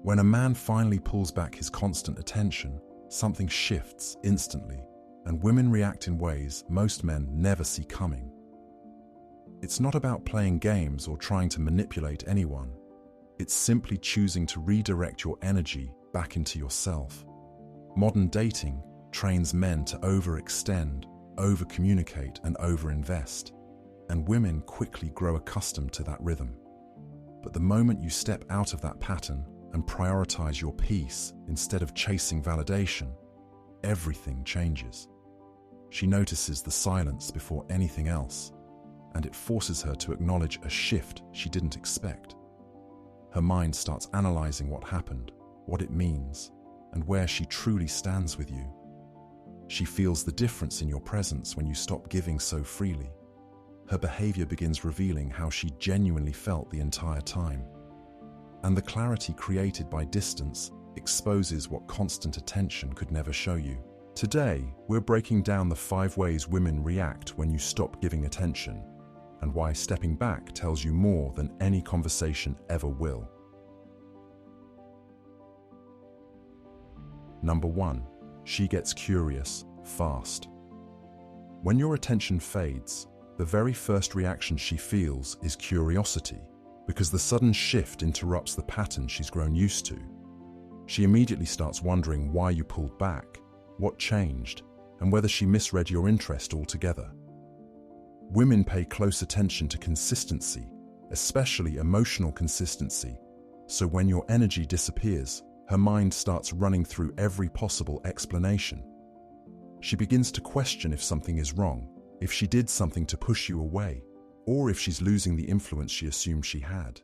When a man finally pulls back his constant attention, something shifts instantly, and women react in ways most men never see coming. It's not about playing games or trying to manipulate anyone. It's simply choosing to redirect your energy back into yourself. Modern dating trains men to overextend, over-communicate, and over-invest, and women quickly grow accustomed to that rhythm. But the moment you step out of that pattern and prioritize your peace instead of chasing validation, everything changes. She notices the silence before anything else, and it forces her to acknowledge a shift she didn't expect. Her mind starts analyzing what happened, what it means, and where she truly stands with you. She feels the difference in your presence when you stop giving so freely. Her behavior begins revealing how she genuinely felt the entire time. And the clarity created by distance exposes what constant attention could never show you. Today, we're breaking down the 5 ways women react when you stop giving attention, and why stepping back tells you more than any conversation ever will. Number 1. She gets curious fast. When your attention fades, the very first reaction she feels is curiosity, because the sudden shift interrupts the pattern she's grown used to. She immediately starts wondering why you pulled back, what changed, and whether she misread your interest altogether. Women pay close attention to consistency, especially emotional consistency, so when your energy disappears, her mind starts running through every possible explanation. She begins to question if something is wrong, if she did something to push you away, or if she's losing the influence she assumed she had.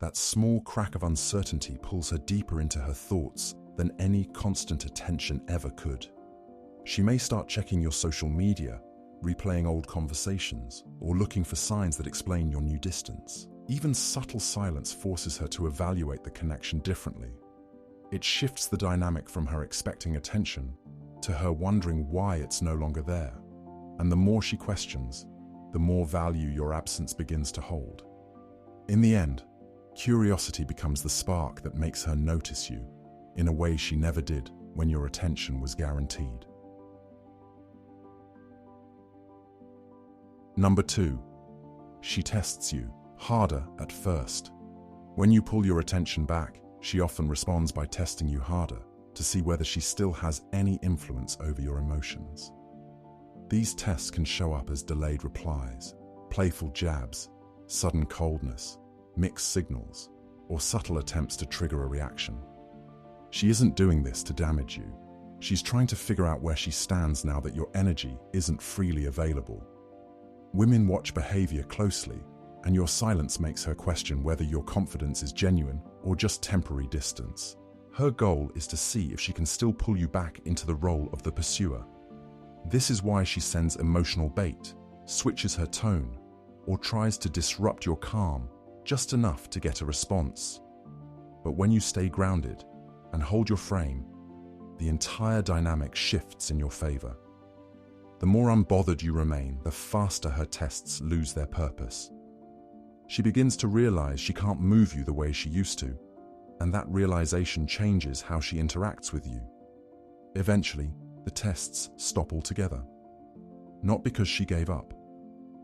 That small crack of uncertainty pulls her deeper into her thoughts than any constant attention ever could. She may start checking your social media, replaying old conversations, or looking for signs that explain your new distance. Even subtle silence forces her to evaluate the connection differently. It shifts the dynamic from her expecting attention to her wondering why it's no longer there. And the more she questions, the more value your absence begins to hold. In the end, curiosity becomes the spark that makes her notice you in a way she never did when your attention was guaranteed. Number 2. She tests you harder at first. When you pull your attention back, she often responds by testing you harder to see whether she still has any influence over your emotions. These tests can show up as delayed replies, playful jabs, sudden coldness, mixed signals, or subtle attempts to trigger a reaction. She isn't doing this to damage you. She's trying to figure out where she stands now that your energy isn't freely available. Women watch behavior closely, and your silence makes her question whether your confidence is genuine or just temporary distance. Her goal is to see if she can still pull you back into the role of the pursuer. This is why she sends emotional bait, switches her tone, or tries to disrupt your calm just enough to get a response. But when you stay grounded and hold your frame, the entire dynamic shifts in your favor. The more unbothered you remain, the faster her tests lose their purpose. She begins to realize she can't move you the way she used to, and that realization changes how she interacts with you. Eventually, the tests stop altogether. Not because she gave up,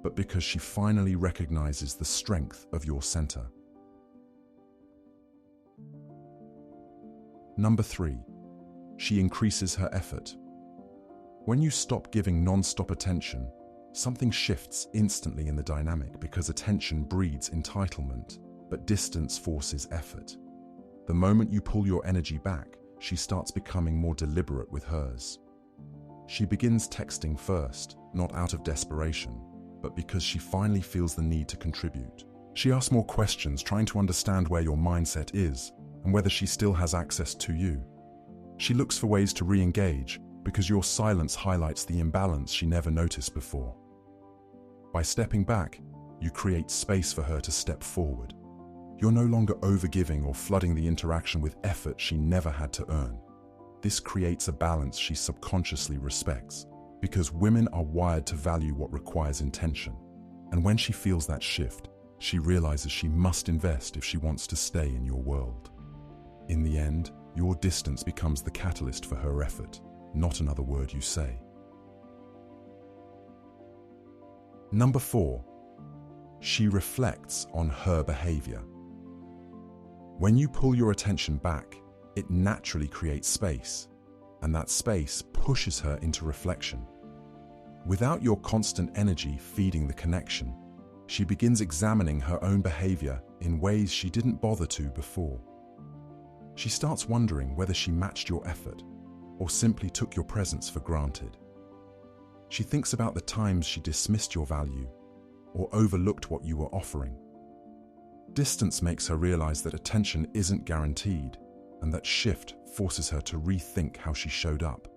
but because she finally recognizes the strength of your center. Number 3. She increases her effort. When you stop giving non-stop attention, something shifts instantly in the dynamic because attention breeds entitlement, but distance forces effort. The moment you pull your energy back, she starts becoming more deliberate with hers. She begins texting first, not out of desperation, but because she finally feels the need to contribute. She asks more questions, trying to understand where your mindset is and whether she still has access to you. She looks for ways to re-engage because your silence highlights the imbalance she never noticed before. By stepping back, you create space for her to step forward. You're no longer overgiving or flooding the interaction with effort she never had to earn. This creates a balance she subconsciously respects, because women are wired to value what requires intention. And when she feels that shift, she realizes she must invest if she wants to stay in your world. In the end, your distance becomes the catalyst for her effort, not another word you say. Number 4. She reflects on her behavior. When you pull your attention back, it naturally creates space, and that space pushes her into reflection. Without your constant energy feeding the connection, she begins examining her own behavior in ways she didn't bother to before. She starts wondering whether she matched your effort or simply took your presence for granted. She thinks about the times she dismissed your value or overlooked what you were offering. Distance makes her realize that attention isn't guaranteed, and that shift forces her to rethink how she showed up.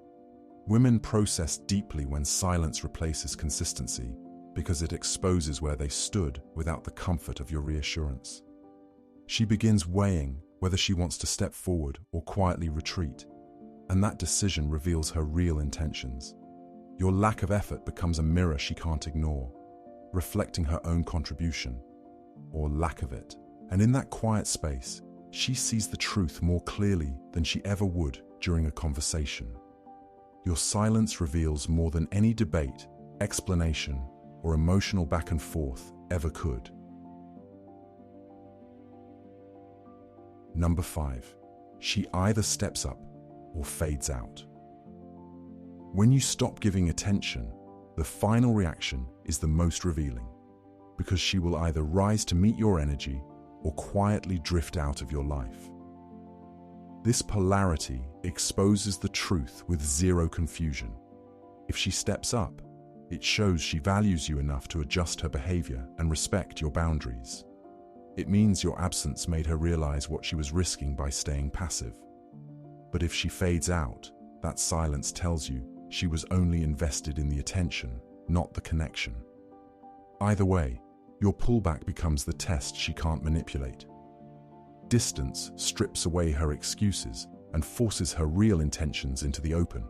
Women process deeply when silence replaces consistency, because it exposes where they stood without the comfort of your reassurance. She begins weighing whether she wants to step forward or quietly retreat, and that decision reveals her real intentions. Your lack of effort becomes a mirror she can't ignore, reflecting her own contribution, or lack of it. And in that quiet space, she sees the truth more clearly than she ever would during a conversation. Your silence reveals more than any debate, explanation, or emotional back and forth ever could. Number 5. She either steps up or fades out. When you stop giving attention, the final reaction is the most revealing, because she will either rise to meet your energy or quietly drift out of your life. This polarity exposes the truth with zero confusion. If she steps up, it shows she values you enough to adjust her behavior and respect your boundaries. It means your absence made her realize what she was risking by staying passive. But if she fades out, that silence tells you she was only invested in the attention, not the connection. Either way, your pullback becomes the test she can't manipulate. Distance strips away her excuses and forces her real intentions into the open.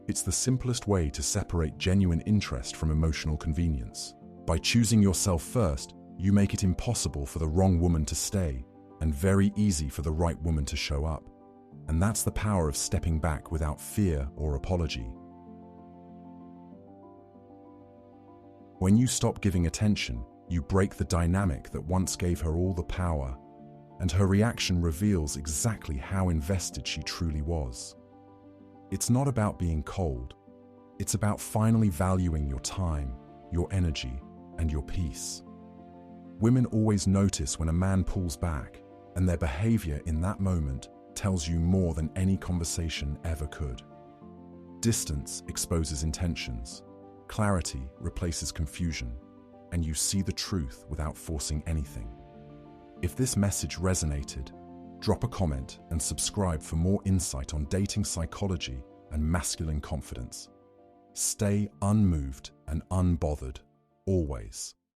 It's the simplest way to separate genuine interest from emotional convenience. By choosing yourself first, you make it impossible for the wrong woman to stay and very easy for the right woman to show up. And that's the power of stepping back without fear or apology. When you stop giving attention, you break the dynamic that once gave her all the power, and her reaction reveals exactly how invested she truly was. It's not about being cold. It's about finally valuing your time, your energy, and your peace. Women always notice when a man pulls back, and their behavior in that moment tells you more than any conversation ever could. Distance exposes intentions. Clarity replaces confusion, and you see the truth without forcing anything. If this message resonated, drop a comment and subscribe for more insight on dating psychology and masculine confidence. Stay unmoved and unbothered, always.